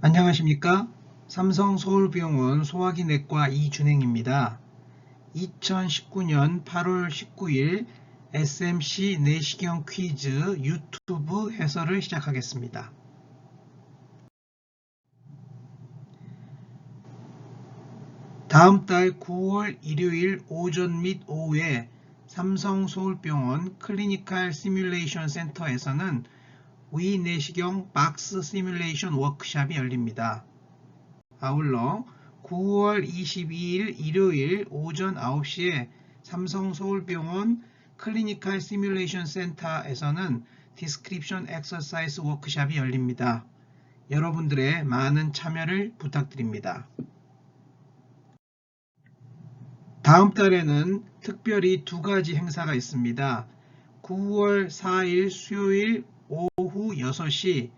안녕하십니까? 삼성서울병원 소화기내과 이준행입니다. 2019년 8월 19일 SMC 내시경 퀴즈 유튜브 해설을 시작하겠습니다. 다음 달 9월 일요일 오전 및 오후에 삼성서울병원 클리니컬 시뮬레이션 센터에서는 위내시경 박스 시뮬레이션 워크숍이 열립니다. 아울러 9월 22일 일요일 오전 9시에 삼성서울병원 클리니컬 시뮬레이션 센터에서는 디스크립션 엑서사이즈 워크숍이 열립니다. 여러분들의 많은 참여를 부탁드립니다. 다음 달에는 특별히 두 가지 행사가 있습니다. 9월 4일 수요일 오후 6시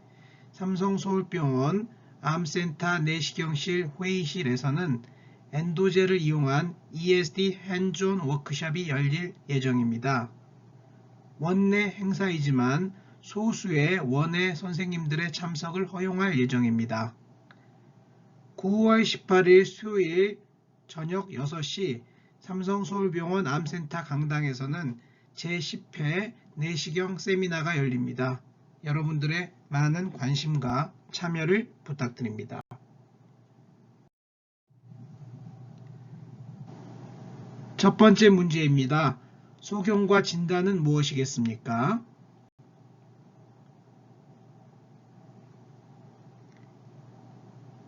삼성서울병원 암센터 내시경실 회의실에서는 엔도젤을 이용한 ESD 핸즈온 워크숍이 열릴 예정입니다. 원내 행사이지만 소수의 원외 선생님들의 참석을 허용할 예정입니다. 9월 18일 수요일 저녁 6시 삼성서울병원 암센터 강당에서는 제10회 내시경 세미나가 열립니다. 여러분들의 많은 관심과 참여를 부탁드립니다. 첫 번째 문제입니다. 소견과 진단은 무엇이겠습니까?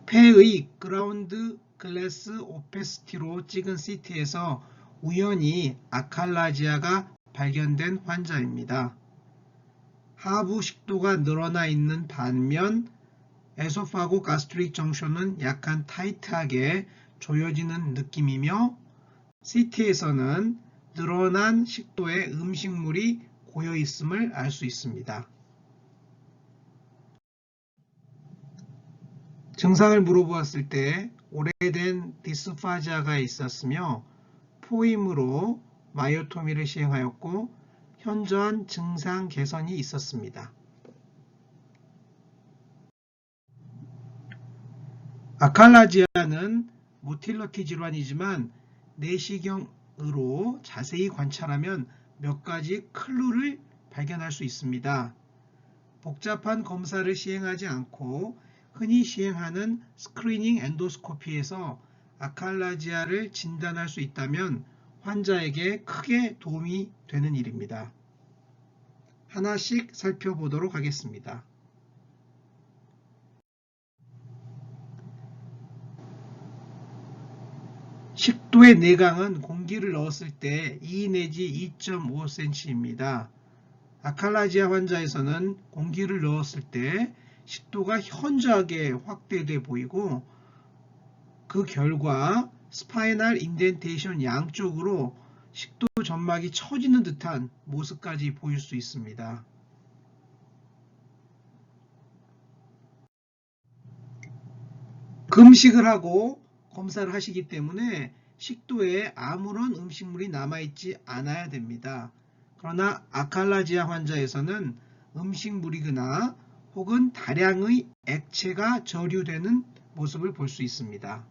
폐의 그라운드 글래스 오페시티로 찍은 CT에서 우연히 아칼라지아가 발견된 환자입니다. 하부 식도가 늘어나 있는 반면 에소파고 가스트릭 정션은 약간 타이트하게 조여지는 느낌이며 CT에서는 늘어난 식도에 음식물이 고여 있음을 알 수 있습니다. 증상을 물어보았을 때 오래된 디스파지아가 있었으며 포임으로 마이오토미를 시행하였고 현저한 증상 개선이 있었습니다. 아칼라지아는 모틸러티 질환이지만 내시경으로 자세히 관찰하면 몇 가지 클루를 발견할 수 있습니다. 복잡한 검사를 시행하지 않고 흔히 시행하는 스크리닝 엔도스코피에서 아칼라지아를 진단할 수 있다면 환자에게 크게 도움이 되는 일입니다. 하나씩 살펴보도록 하겠습니다. 식도의 내강은 공기를 넣었을 때 2 내지 2.5cm입니다. 아칼라지아 환자에서는 공기를 넣었을 때 식도가 현저하게 확대돼 보이고 그 결과 스파이널 인덴테이션 양쪽으로 식도 점막이 처지는 듯한 모습까지 보일 수 있습니다. 금식을 하고 검사를 하시기 때문에 식도에 아무런 음식물이 남아있지 않아야 됩니다. 그러나 아칼라지아 환자에서는 음식물이거나 혹은 다량의 액체가 저류되는 모습을 볼 수 있습니다.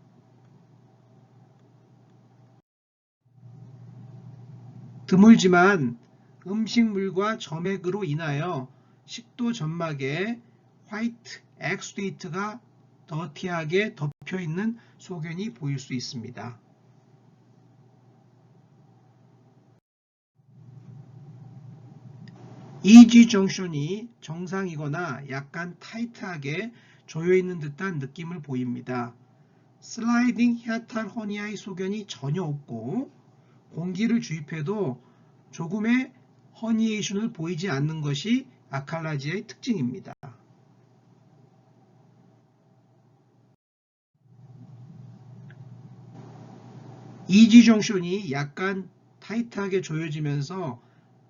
드물지만 음식물과 점액으로 인하여 식도 점막에 화이트 엑수데이트가 더티하게 덮여있는 소견이 보일 수 있습니다. EG 정션이 정상이거나 약간 타이트하게 조여있는 듯한 느낌을 보입니다. 슬라이딩 히아탈 허니아의 소견이 전혀 없고 공기를 주입해도 조금의 허니에이션을 보이지 않는 것이 아칼라지아의 특징입니다. EG 정션이 약간 타이트하게 조여지면서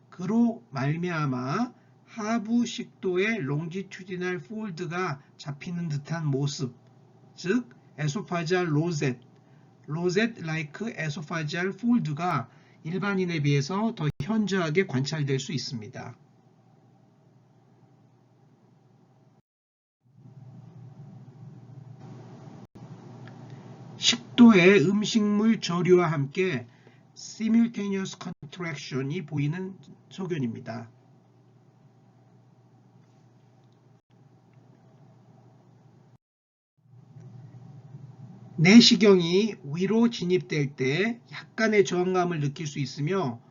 그로 말미암아 하부 식도의 롱지튜디널 폴드가 잡히는 듯한 모습, 즉 에소파지알 로zet 라이크 에소파지알 폴드가 일반인에 비해서 더 현저하게 관찰될 수 있습니다. 식도의 음식물 저류와 함께 simultaneous contraction이 보이는 소견입니다. 내시경이 위로 진입될 때 약간의 저항감을 느낄 수 있으며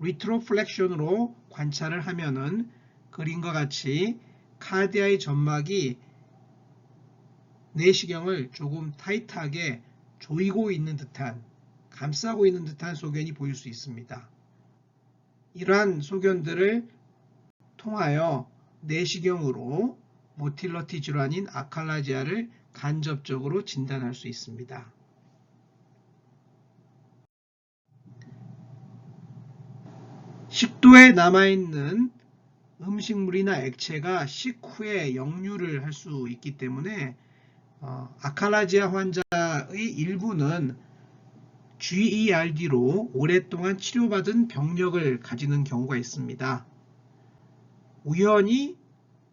리트로플렉션으로 관찰을 하면은 그림과 같이 카디아의 점막이 내시경을 조금 타이트하게 조이고 있는 듯한, 감싸고 있는 듯한 소견이 보일 수 있습니다. 이러한 소견들을 통하여 내시경으로 모틸러티 질환인 아칼라지아를 간접적으로 진단할 수 있습니다. 식도에 남아있는 음식물이나 액체가 식후에 역류를 할 수 있기 때문에 아칼라지아 환자의 일부는 GERD로 오랫동안 치료받은 병력을 가지는 경우가 있습니다. 우연히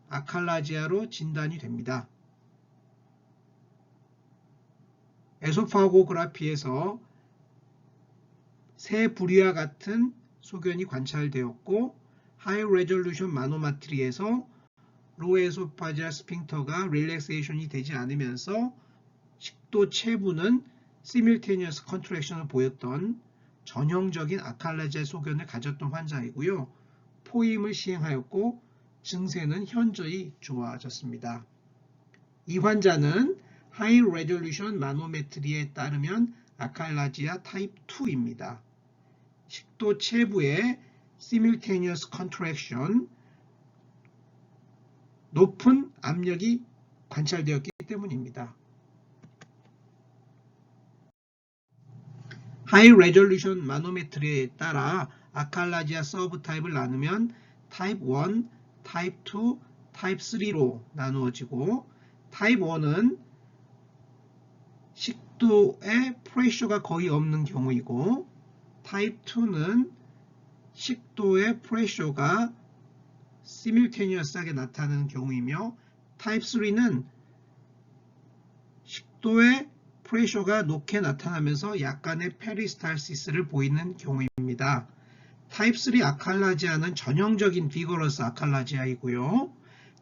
아칼라지아로 진단이 됩니다. 에소파고그라피에서 새 부리와 같은 소견이 관찰되었고 하이 레졸루션 마노마트리에서 로우 에소파지아 스핑터가 릴렉세이션이 되지 않으면서 식도 체부는 시뮬테니어스 컨트랙션을 보였던 전형적인 아칼라지아 소견을 가졌던 환자이고요. 포임을 시행하였고 증세는 현저히 좋아졌습니다. 이 환자는 하이 레졸루션 마노메트리에 따르면 아칼라지아 타입 2입니다. 식도 체부의 simultaneous contraction, 높은 압력이 관찰되었기 때문입니다. 하이 레졸루션 마노메트리에 따라 아칼라지아 서브 타입을 나누면 타입 1, 타입 2, 타입 3로 나누어지고 타입 1은 식도에 프레셔가 거의 없는 경우이고 타입 2는 식도의 프레셔가 시뮬테니어스하게 나타나는 경우이며 타입 3는 식도의 프레셔가 높게 나타나면서 약간의 페리스탈시스를 보이는 경우입니다. 타입 3 아칼라지아는 전형적인 비거러스 아칼라지아이고요.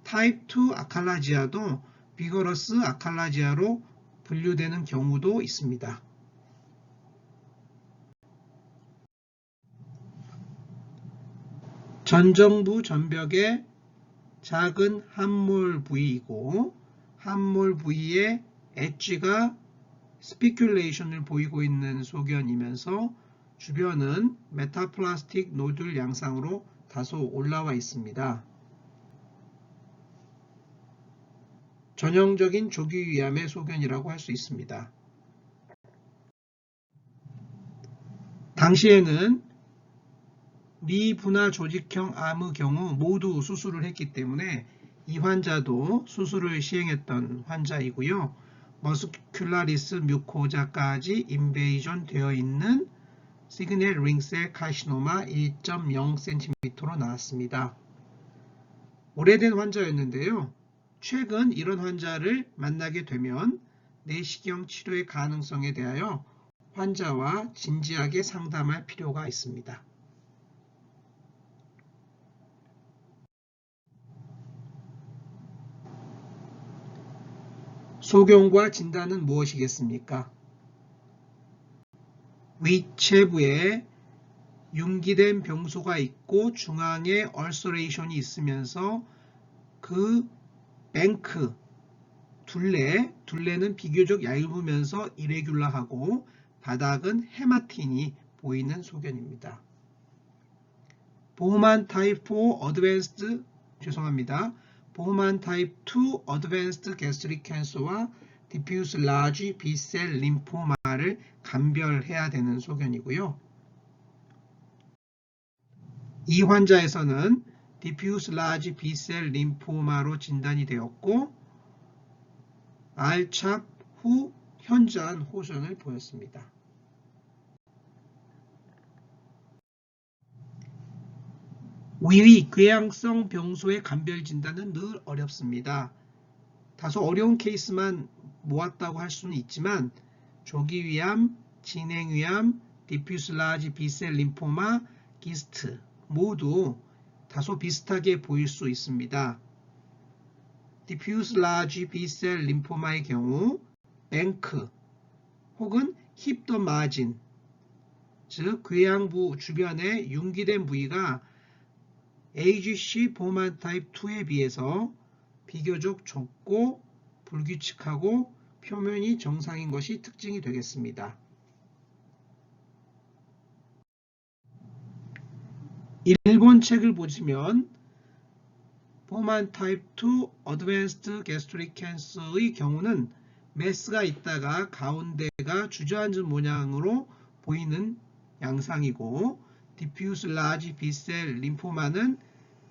타입 2 아칼라지아도 비거러스 아칼라지아로 분류되는 경우도 있습니다. 전정부 전벽의 작은 함몰 부위이고 함몰 부위의 엣지가 스피큘레이션을 보이고 있는 소견이면서 주변은 메타플라스틱 노듈 양상으로 다소 올라와 있습니다. 전형적인 조기위암의 소견이라고 할 수 있습니다. 당시에는 미분화 조직형 암의 경우 모두 수술을 했기 때문에 이 환자도 수술을 시행했던 환자이고요. 머스큘라리스 뮤코자까지 인베이전 되어 있는 시그넬 링셀 카시노마 1.0cm로 나왔습니다. 오래된 환자였는데요. 최근 이런 환자를 만나게 되면 내시경 치료의 가능성에 대하여 환자와 진지하게 상담할 필요가 있습니다. 소견과 진단은 무엇이겠습니까? 위체부에 융기된 병소가 있고 중앙에 얼서레이션이 있으면서 그 뱅크, 둘레는 비교적 얇으면서 이레귤라하고 바닥은 헤마틴이 보이는 소견입니다. 보흐만 타입 4 어드밴스드 보흐만 타입 2 어드밴스드 게스트릭 캔서와 디퓨스 라지 B셀 림포마를 감별해야 되는 소견이고요. 이 환자에서는 디퓨스 라지 B셀 림포마로 진단이 되었고 알찹 후 현저한 호전을 보였습니다. 위의 궤양성 병소의 감별 진단은 늘 어렵습니다. 다소 어려운 케이스만 모았다고 할 수는 있지만 조기위암, 진행위암, 디퓨스 라지 B셀 림포마, 기스트 모두 다소 비슷하게 보일 수 있습니다. 디퓨스 라지 B셀 림포마의 경우 뱅크 혹은 힙 더 마진, 즉 궤양부 주변에 융기된 부위가 AGC 보만 타입 2에 비해서 비교적 좁고 불규칙하고 표면이 정상인 것이 특징이 되겠습니다. 일본 책을 보시면 보만 타입 2 어드밴스드 게스트릭 캔서의 경우는 메스가 있다가 가운데가 주저앉은 모양으로 보이는 양상이고, 디퓨스 라지 B셀 림포마는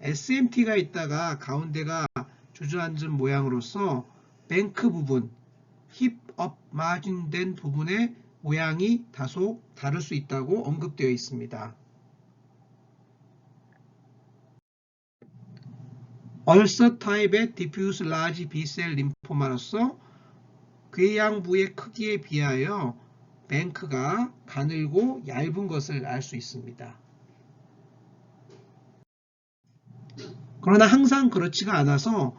SMT가 있다가 가운데가 주저앉은 모양으로서 뱅크 부분, 힙업 마진된 부분의 모양이 다소 다를 수 있다고 언급되어 있습니다. 얼서 타입의 디퓨스 라지 B셀 림포마로서 궤양부의 크기에 비하여 뱅크가 가늘고 얇은 것을 알 수 있습니다. 그러나 항상 그렇지가 않아서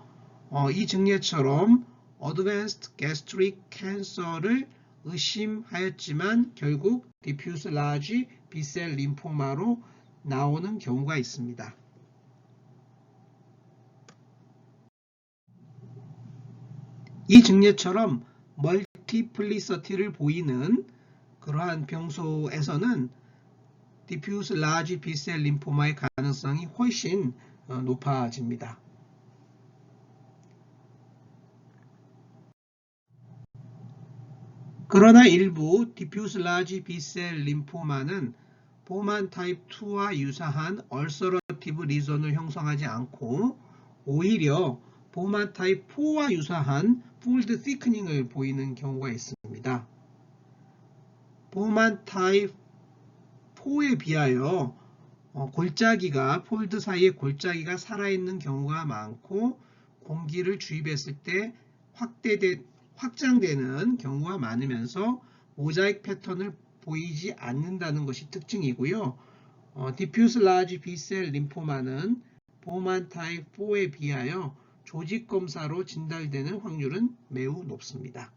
이 증례처럼 Advanced Gastric Cancer를 의심하였지만 결국 Diffuse Large B-Cell Lymphoma로 나오는 경우가 있습니다. 이 증례처럼 멀티플리서티를 보이는 그러한 병소에서는 Diffuse Large B-Cell Lymphoma의 가능성이 훨씬 높아집니다. 그러나 일부 Diffuse Large B-Cell Lymphoma는 보만 타입 2와 유사한 얼서러티브 리전을 형성하지 않고 오히려 보만 타입 4와 유사한 폴드 티크닝을 보이는 경우가 있습니다. 보만 타입 4에 비하여 골짜기가 폴드 사이에 골짜기가 살아있는 경우가 많고 공기를 주입했을 때 확장되는 경우가 많으면서 모자익 패턴을 보이지 않는다는 것이 특징이고요. 디퓨스 라지 B셀 림포마는 보만 타입 4에 비하여 조직 검사로 진단되는 확률은 매우 높습니다.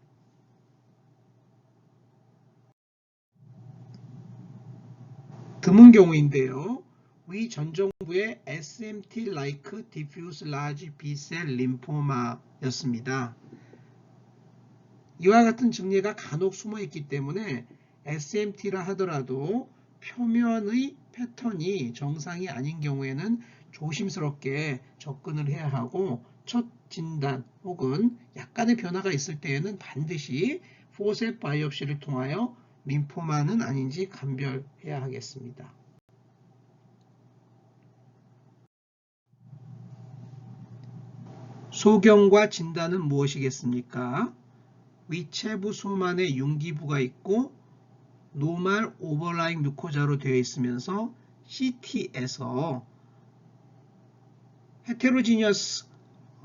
드문 경우인데요. 위 전정부의 SMT-like diffuse large B-cell 림포마였습니다. 이와 같은 증례가 간혹 숨어 있기 때문에 SMT라 하더라도 표면의 패턴이 정상이 아닌 경우에는 조심스럽게 접근을 해야 하고, 첫 진단 혹은 약간의 변화가 있을 때에는 반드시 포셉 바이옵시를 통하여 림포마는 아닌지 감별해야 하겠습니다. 소견과 진단은 무엇이겠습니까? 위체부 소만에 융기부가 있고 노멀 오버라잉 뮤코자로 되어 있으면서 CT에서 헤테로지니어스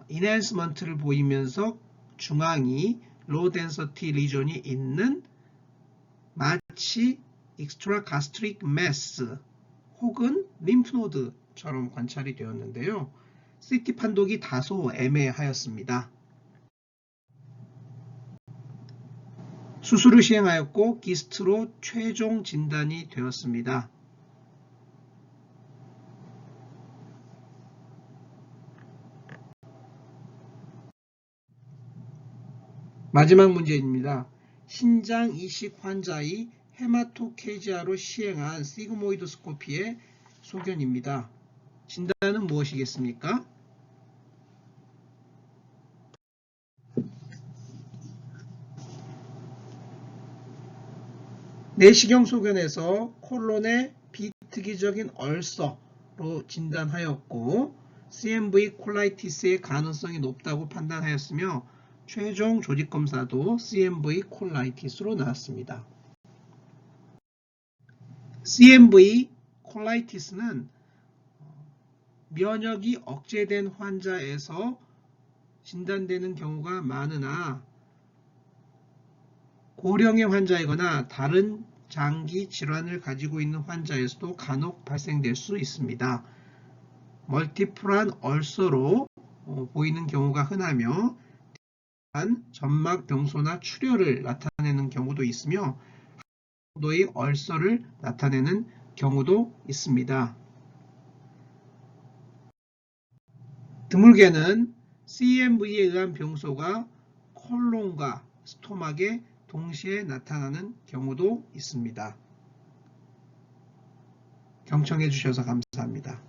인핸스먼트를 보이면서 중앙이 로우 덴서티 리전이 있는 마치 익스트라 가스트릭 매스 혹은 림프노드처럼 관찰이 되었는데요. CT 판독이 다소 애매하였습니다. 수술을 시행하였고 기스트로 최종 진단이 되었습니다. 마지막 문제입니다. 신장 이식 환자의 헤마토케지아로 시행한 시그모이드 스코피의 소견입니다. 진단은 무엇이겠습니까? 내시경 소견에서 콜론의 비특이적인 얼서로 진단하였고 CMV 콜라이티스의 가능성이 높다고 판단하였으며 최종 조직검사도 CMV 콜라이티스로 나왔습니다. CMV 콜라이티스는 면역이 억제된 환자에서 진단되는 경우가 많으나 고령의 환자이거나 다른 장기 질환을 가지고 있는 환자에서도 간혹 발생될 수 있습니다. 멀티플한 얼서로 보이는 경우가 흔하며 점막 병소나 출혈을 나타내는 경우도 있으며 정도의 얼서를 나타내는 경우도 있습니다. 드물게는 CMV에 의한 병소가 콜론과 스토막에 동시에 나타나는 경우도 있습니다. 경청해 주셔서 감사합니다.